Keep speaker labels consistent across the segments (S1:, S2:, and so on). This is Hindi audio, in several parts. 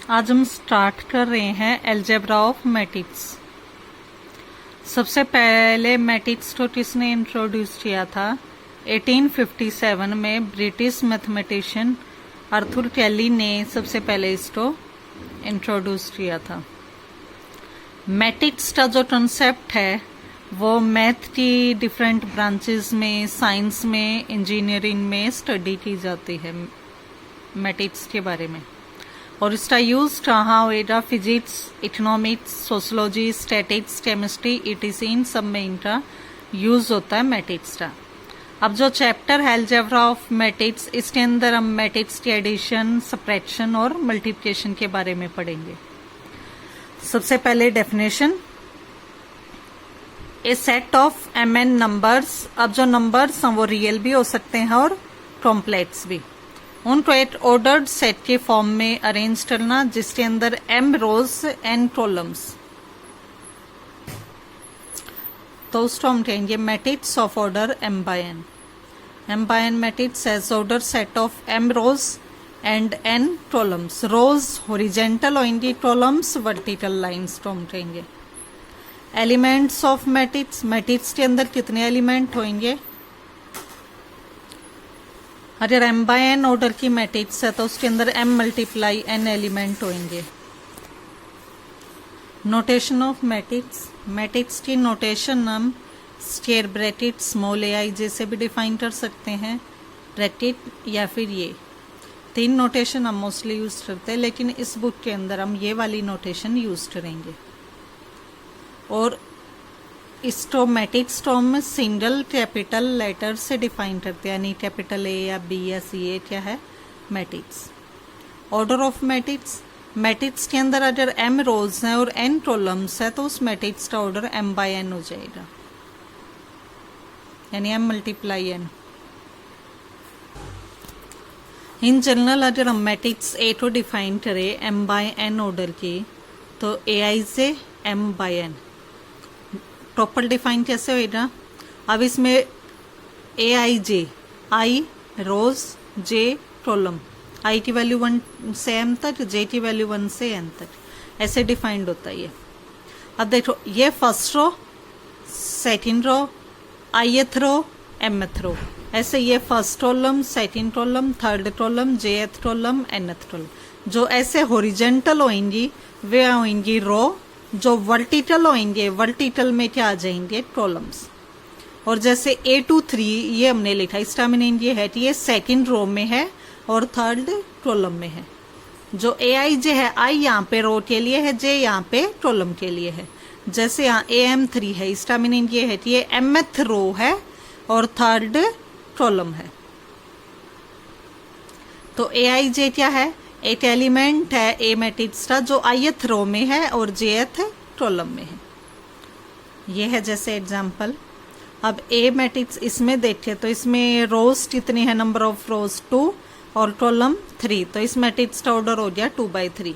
S1: आज हम स्टार्ट कर रहे हैं अलजेब्रा ऑफ मैट्रिक्स। सबसे पहले मैट्रिक्स को किसने इंट्रोड्यूस किया था? 1857 में ब्रिटिश मैथमेटिशियन आर्थर कैली ने सबसे पहले इसको इंट्रोड्यूस किया था। मैट्रिक्स का जो कंसेप्ट है वो मैथ की डिफरेंट ब्रांचेस में, साइंस में, इंजीनियरिंग में स्टडी की जाती है मैट्रिक्स के बारे में। और इसका यूज कहाँ होगा? Physics, economics, sociology, statics, chemistry etc, इन सब में इनका यूज होता है मैट्रिक्स का। अब जो चैप्टर है अलजेब्रा ऑफ मैट्रिक्स, इसके अंदर हम मैट्रिक्स की एडिशन, सब्ट्रैक्शन और मल्टीप्लिकेशन के बारे में पढ़ेंगे। सबसे पहले definition, a set of m n numbers. अब जो नंबर्स हैं वो रियल भी हो सकते हैं और कॉम्प्लेक्स भी। उनको एक ऑर्डर्ड सेट के फॉर्म में अरेंज करना जिसके अंदर m रोज n कॉलम्स, तो उसको हम कहेंगे matrix of order m by n। m by n matrix as order set of m rows and n columns. Rows horizontal होंगी, कॉलम्स वर्टिकल लाइंस को हम कहेंगे। एलिमेंट्स ऑफ मैट्रिक्स, मैट्रिक्स के अंदर कितने एलिमेंट होंगे? अगर m by n ऑर्डर की मैट्रिक्स है तो उसके अंदर m मल्टीप्लाई n एलिमेंट होंगे। नोटेशन ऑफ मैट्रिक्स, मैट्रिक्स की नोटेशन हम स्क्वायर ब्रैकेट, स्मॉल ai जैसे भी डिफाइन कर सकते हैं, ब्रैकेट या फिर ये तीन नोटेशन हम मोस्टली यूज करते हैं, लेकिन इस बुक के अंदर हम ये वाली नोटेशन यूज करेंगे। और इसको मैट्रिक्स को हम सिंगल कैपिटल लेटर से डिफाइन करते हैं, यानी कैपिटल ए या बी या सी ए क्या है? Matrix. Order of matrix, matrix के अंदर अगर m रोज हैं और n कॉलम्स है तो उस मैट्रिक्स का ऑर्डर m by n हो जाएगा, यानी m multiply n। In general अगर हम मैट्रिक्स A को डिफाइन करें m by n ऑर्डर की, तो ai से m by n proper define कैसे होगा? अब इसमें ए आई जे, आई रोज, जे कॉलम, आई की वैल्यू 1 से m तक, जे की वैल्यू 1 से n तक, ऐसे डिफाइंड होता है ये। अब देखो ये first row, second row, ith row, mth row, ऐसे ये first column, second column, third column, jth column, nth column. जो ऐसे हॉरिजेंटल होंगी वे होंगी रो, जो वर्टिकल होंगे वर्टिकल में क्या आ जाएंगे? कॉलम्स। और जैसे A2 3 ये हमने लिखा, इसका मीनिंग ये है कि ये सेकंड रो में है और थर्ड कॉलम में है। जो AIJ है, आई यहाँ पे रो के लिए है, जे यहाँ पे कॉलम के लिए है। जैसे यहाँ AM3 है, इसका मीनिंग ये है कि ये mth रो है और थर्ड कॉलम है। तो AIJ क्या है? एक एलिमेंट है ए मैट्रिक्स का जो ith रो में है और jth कॉलम में है। ये है जैसे एग्जांपल। अब ए मैट्रिक्स इसमें देखें तो इसमें रोज कितनी है? नंबर ऑफ रोज 2 और कॉलम 3, तो इस मैट्रिक्स का ऑर्डर हो गया 2 by 3,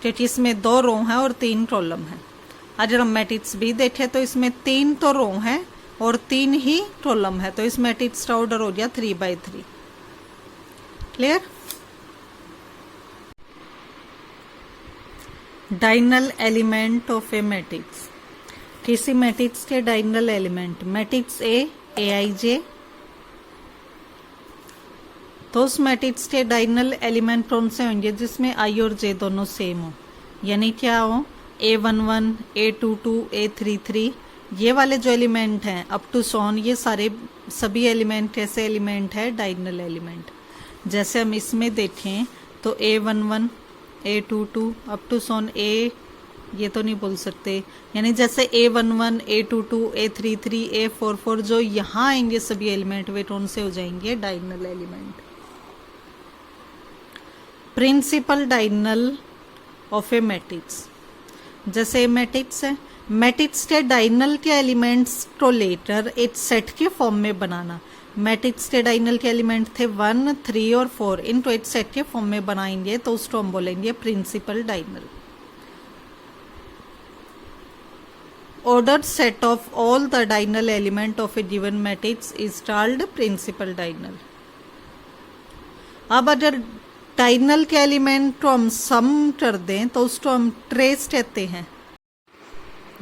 S1: क्योंकि इसमें 2 रो हैं और 3 कॉलम है। अगर हम मैट्रिक्स बी देखें तो इसमें 3 तो रो हैं और 3 ही कॉलम है, तो इस मैट्रिक्स का ऑर्डर हो गया 3 by 3। Clear? Diagonal element of a matrix, किसी मैट्रिक्स के diagonal element, matrix A AIJ, तो उस मैट्रिक्स के डायगोनल एलिमेंट कौन से होंगे? जिसमें आई और जे दोनों सेम हो, यानी क्या हो? A11, A22, A33, ये वाले जो एलिमेंट हैं अप टू सोन, ये सारे सभी एलिमेंट कैसे एलिमेंट है? Diagonal element. जैसे हम इसमें देखें तो A11, A22 अप टू सोन ए, ये तो नहीं बोल सकते, यानी जैसे A11, A22, A33, A44 जो यहाँ आएंगे सभी एलिमेंट वे कौन से हो जाएंगे? Diagonal element. Principal diagonal of a matrix, जैसे मैट्रिक्स है, मैट्रिक्स के डायगोनल के एलिमेंट्स को लेकर एक सेट के फॉर्म में बनाना। मैट्रिक्स के डायगोनल के एलिमेंट थे 1, 3 और 4, इनको एक सेट के फॉर्म में बनाएंगे तो उसको हम बोलेंगे principal diagonal. Ordered set of all the diagonal element of a given matrix is called principal diagonal। अब अगर डायगोनल के एलिमेंट को हम सम कर दें तो उसको हम ट्रेस कहते हैं।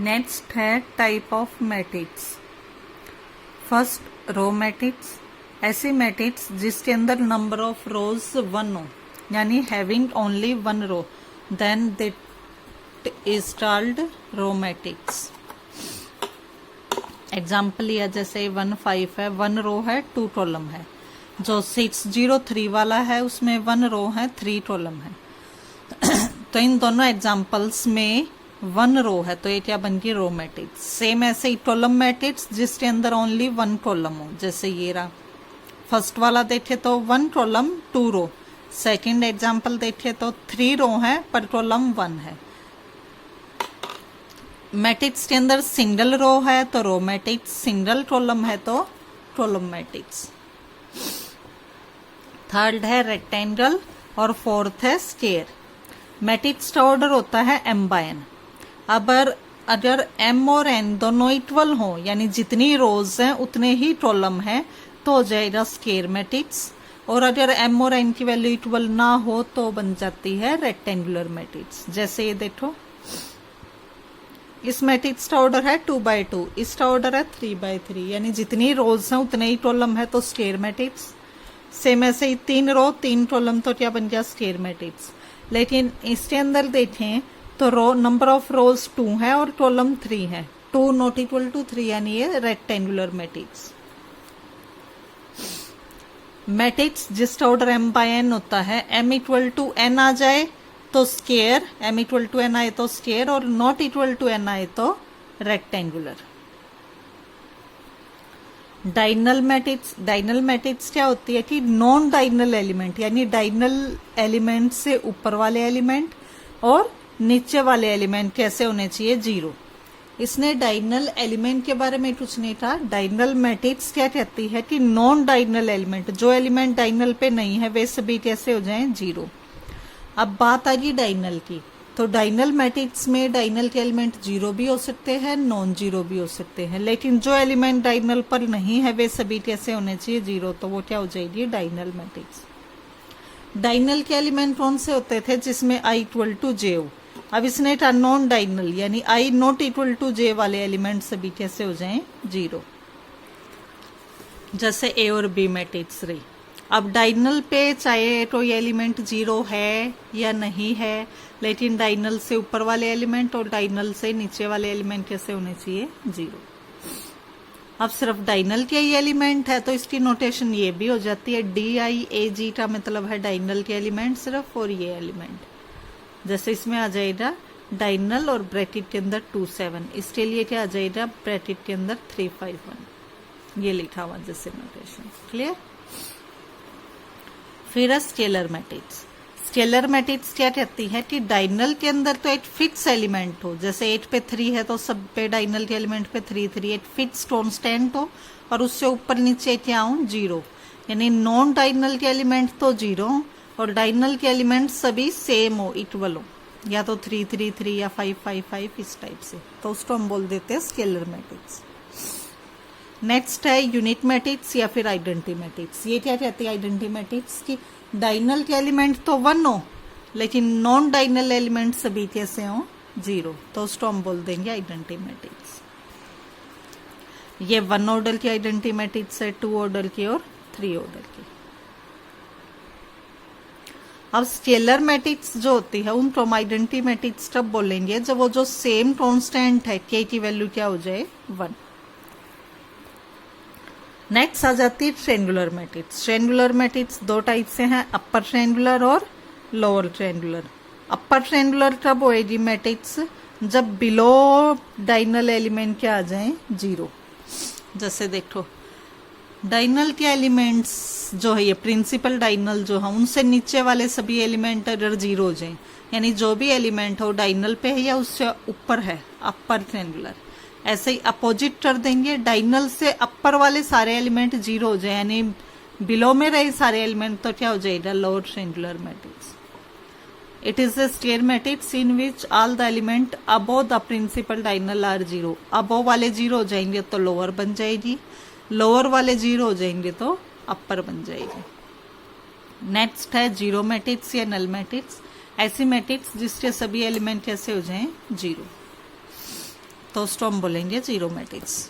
S1: नेक्स्ट है type of matrix. First row matrix, ऐसी मैट्रिक्स जिसके अंदर नंबर ऑफ रोज 1 हो, यानी having only 1 row, then that is called row matrix. Example लिया जैसे 1 5 है, 1 रो है 2 कॉलम है। जो 6 0 3 वाला है उसमें 1 रो है 3 कॉलम है। तो इन दोनों एग्जाम्पल्स में 1 रो है तो ये क्या बन गई रो मैट्रिक्स। सेम ऐसे ही कॉलम मैट्रिक्स जिसके अंदर ओनली 1 कॉलम हो, जैसे ये रहा। फर्स्ट वाला देखे तो 1 कॉलम 2 रो, सेकंड एग्जाम्पल देखे तो 3 रो है पर कॉलम 1 है। मैट्रिक्स के अंदर सिंगल रो है तो रो मैट्रिक्स, सिंगल कॉलम है तो कॉलम मैट्रिक्स। थर्ड है रेक्टेंगल और फोर्थ है स्क्वायर। मैट्रिक्स का ऑर्डर होता है m बाय n। अगर m और n दोनों इक्वल हो, यानी जितनी रोज हैं उतने ही कॉलम हैं, तो हो जाएगा स्क्वायर मैट्रिक्स। और अगर m और n की वैल्यू इक्वल ना हो तो बन जाती है रेक्टेंगुलर मैट्रिक्स। जैसे ये देखो, इस मैट्रिक्स का ऑर्डर है 2 बाय 2, इसका ऑर्डर है 3 बाय 3, यानी जितनी रोज हैं उतने ही कॉलम है तो स्क्वायर मैट्रिक्स। सेम ऐसे ही 3 रो 3 कॉलम तो क्या बन गया स्क्वायर मैट्रिक्स। लेकिन इसके अंदर देखें तो रो नंबर ऑफ रोज 2 है और कॉलम 3 है, 2 नॉट इक्वल टू 3, यानी ये रेक्टेंगुलर मैट्रिक्स। मैट्रिक्स जिसका ऑर्डर m बाय n होता है, m इक्वल टू n आ जाए तो square, m equal to n आए तो स्क्वायर, और नॉट इक्वल टू n आए तो rectangular. Diagonal matrix, diagonal matrix क्या होती है कि नॉन डायगोनल एलिमेंट, यानी डायगोनल एलिमेंट से ऊपर वाले एलिमेंट और नीचे वाले एलिमेंट कैसे होने चाहिए 0। इसने डायगोनल एलिमेंट के बारे में कुछ नहीं था। डायगोनल मैट्रिक्स क्या कहती है कि नॉन डायगोनल एलिमेंट, जो एलिमेंट डायगोनल पे नहीं है वे सभी कैसे हो जाएं 0। अब बात आ गई डायगोनल की, तो डायगोनल मैट्रिक्स में डायगोनल के एलिमेंट 0 भी हो सकते हैं, नॉन 0 भी हो सकते हैं, लेकिन जो एलिमेंट डायगोनल पर नहीं है वे सभी कैसे होने चाहिए 0, तो वो क्या हो जाएगी डायगोनल मैट्रिक्स। डायगोनल के एलिमेंट कौन से होते थे जिसमें i इक्वल टू j हो। अब इसने था नॉन डायगोनल, यानी i not equal to j वाले एलिमेंट सभी कैसे हो जाएं 0, जैसे a और b मैट्रिक्स रही। अब डायगोनल पे चाहे तो ये एलिमेंट 0 है या नहीं है, लेकिन डायगोनल से ऊपर वाले एलिमेंट और डायगोनल से नीचे वाले एलिमेंट कैसे होने चाहिए 0। अब सिर्फ डायगोनल के ही एलिमेंट है तो इसकी नोटेशन ये भी हो जाती है DIAG का मतलब है डायगोनल के एलिमेंट सिर्फ, और ये एलिमेंट जैसे इसमें आ जाएगा डायगोनल और ब्रैकेट के अंदर 2 7, इसके लिए क्या आ जाएगा ब्रैकेट के अंदर 3 5 1, ये लिखा हुआ जैसे नोटेशन। क्लियर। फिर है स्केलर मैट्रिक्स। स्केलर मैट्रिक्स क्या कहती है कि डायगोनल के अंदर तो एक फिक्स एलिमेंट हो, जैसे 8 पे 3 है तो सब पे डायगोनल के एलिमेंट पे 3 3, एक फिक्स कांस्टेंट हो, और उससे ऊपर नीचे क्या हो 0, यानी नॉन डायगोनल के एलिमेंट तो 0 और डायगोनल के एलिमेंट सभी सेम हो, इक्वल हो, या तो 3 3 3 या 5 5 5 इस टाइप से, तो उसको हम बोल देते हैं स्केलर मैट्रिक्स। नेक्स्ट है यूनिट मैट्रिक्स या फिर आइडेंटिटी मैट्रिक्स। ये क्या कहती है आइडेंटिटी मैट्रिक्स की डायगोनल के एलिमेंट तो 1 हो लेकिन नॉन डायगोनल एलिमेंट सभी कैसे हो 0, तो उसको हम बोल देंगे आइडेंटिटी मैट्रिक्स। ये 1 ऑर्डर की आइडेंटिटी मैट्रिक्स है, 2 ऑर्डर की और 3 ऑर्डर की। अब स्केलर मैट्रिक्स जो होती है उनको हम आइडेंटिटी मैट्रिक्स कब बोलेंगे जब वो जो सेम कांस्टेंट है k की वैल्यू क्या हो जाए 1। नेक्स्ट आ जाती है triangular matrix. Triangular matrix 2 type से हैं, अपर ट्रायंगुलर और लोअर ट्रायंगुलर। अपर ट्रायंगुलर कब होएगी मैट्रिक्स जब बिलो डायगोनल एलिमेंट क्या आ जाए 0। जैसे देखो डायगोनल के एलिमेंट्स जो है ये प्रिंसिपल डायगोनल जो है उनसे नीचे वाले सभी एलिमेंट अगर 0 हो जाए, यानी जो भी एलिमेंट हो डायगोनल पे है या उससे ऊपर है, अपर ट्रायंगुलर। ऐसे ही अपोजिट कर देंगे, डायगोनल से अपर वाले सारे एलिमेंट 0 हो जाए, यानी बिलो में रहे सारे एलिमेंट तो क्या हो जाएगा lower triangular matrix. It is a square matrix in which all the element above the principal diagonal are 0। Above वाले 0 हो जाएंगे तो लोअर बन जाएगी, लोअर वाले 0 हो जाएंगे तो अपर बन जाएगी। नेक्स्ट है जीरो मैट्रिक्स या नल मैट्रिक्स, ऐसी मैट्रिक्स जिसके सभी एलिमेंट ऐसे हो जाएं जीरो, तो उसको हम बोलेंगे जीरो मैट्रिक्स।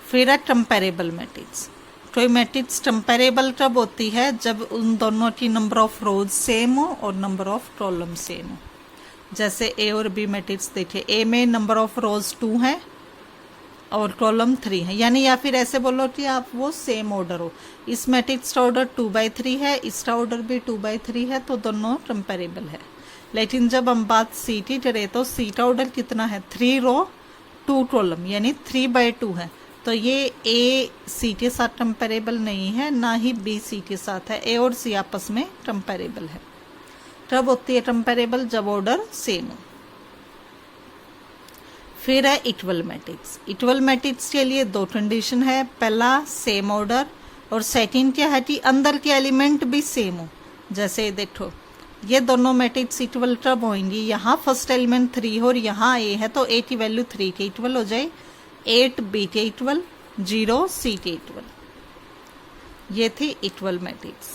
S1: फिर है कंपैरेबल मैट्रिक्स। कोई मैट्रिक्स कंपैरेबल कब होती है, जब उन दोनों की नंबर ऑफ रोज सेम हो और नंबर ऑफ कॉलम सेम हो। जैसे ए और बी मैट्रिक्स देखिए, ए में नंबर ऑफ रोज 2 है और कॉलम 3 है, यानी या फिर ऐसे बोलो कि आप वो सेम ऑर्डर हो। इस मैट्रिक्स का ऑर्डर 2/3 है, इसका ऑर्डर भी 2/3 है, तो दोनों कंपैरेबल है। लेकिन जब हम बात सी की करें तो सी का ऑर्डर कितना है, 3 रो 2 कॉलम, यानी 3/2 है, तो ये ए सी के साथ कंपैरेबल नहीं है, ना ही बी सी के साथ है। ए और सी आपस में कंपैरेबल है। कब होती है कंपैरेबल, जब ऑर्डर सेम हो। फिर है इक्वल मैट्रिक्स। इक्वल मैट्रिक्स के लिए 2 कंडीशन है, पहला सेम ऑर्डर और सेकंड क्या है कि अंदर के एलिमेंट भी सेम हो। जैसे देखो ये दोनों मैट्रिक्स इक्वल कब होंगी, यहाँ फर्स्ट एलिमेंट 3 हो और यहाँ ए है, तो ए की वैल्यू 3 के इक्वल हो जाए, 8 बी के इक्वल, 0 सी के इक्वल। ये थी इक्वल मैट्रिक्स।